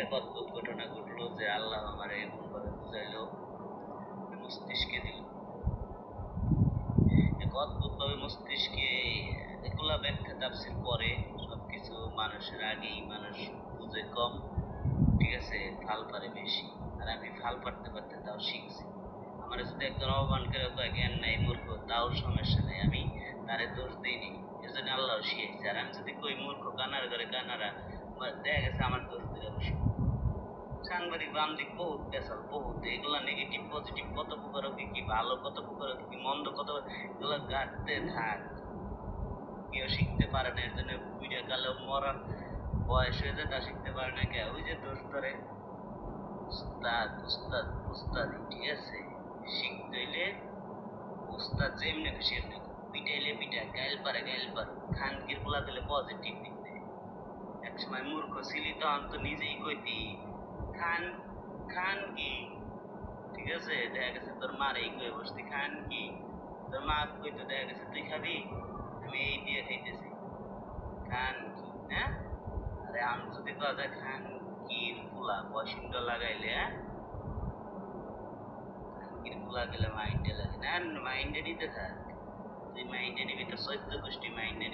এক অদ্ভুত ঘটনা ঘটলো যে আল্লাহ আমার এমনভাবে বুঝাইলো, মস্তিষ্কে দিল এক অদ্ভুতভাবে মস্তিষ্কে এগুলা ব্যাখ্যা তাফসীর পরে সবকিছু মানুষের আগেই মানুষ বুঝে কম, ঠিক আছে, ফাল পারে বেশি। আর আমি ফাল পারতে পারতে তাও শিখছি। আমার যদি একজন অপমান করে কয় জ্ঞান নাই মূর্খ, তাও সমস্যা নেই, আমি তারে দোষ দিইনি, এজন্য আল্লাহ শিখেছে। আর আমি যদি কই মূর্খ কানার ঘরে কানারা, দেখা গেছে আমার দোষ দিলে বসে। সাংবাদিক বাম দিক বহুত পেশাল, বহুত এগুলা নেগেটিভ পজিটিভ কত প্রকার কি ভালো কত প্রকার কি মন্দ কত, এগুলা গাঁটতে থাক, কেউ শিখতে পারে না। এর জন্য বুইড়া কালে মরার বয়স হয়ে যায়, তা শিখতে পারে না কে, ওই যে দোষ ধরে উস্তাদ উস্তাদ উস্তাদি, ঠিক আছে। শিখতে হইলে উস্তাদ যেমনি খুশি এমনি, পিটাইলে পিটা, গাইল পারে গাইল পার, খানকির পোলা দিলে পজিটিভ দিতে। এক সময় মূর্খ ছিলি তখন তো নিজেই কইতি খান, খান কি, ঠিক আছে, দেখা গেছে তোর মার এই কয়ে বসতি খান কি, তোর মা কইতো দেখা গেছে তুই খাবি, আমি এই দিয়ে খাইতেছি, খান কি, হ্যাঁ। আরে আমি যদি কওয়া যায় খান কি ফুলা বসিন্দ লাগাইলে, হ্যাঁ, খানকির ফুলা গেলে মাইন্ডে লাগে না, মাইন্ডে নিতে থাক, তুই মাইন্ডে নিবি, তোর চৈদ্দ গোষ্ঠী মাইন্ডে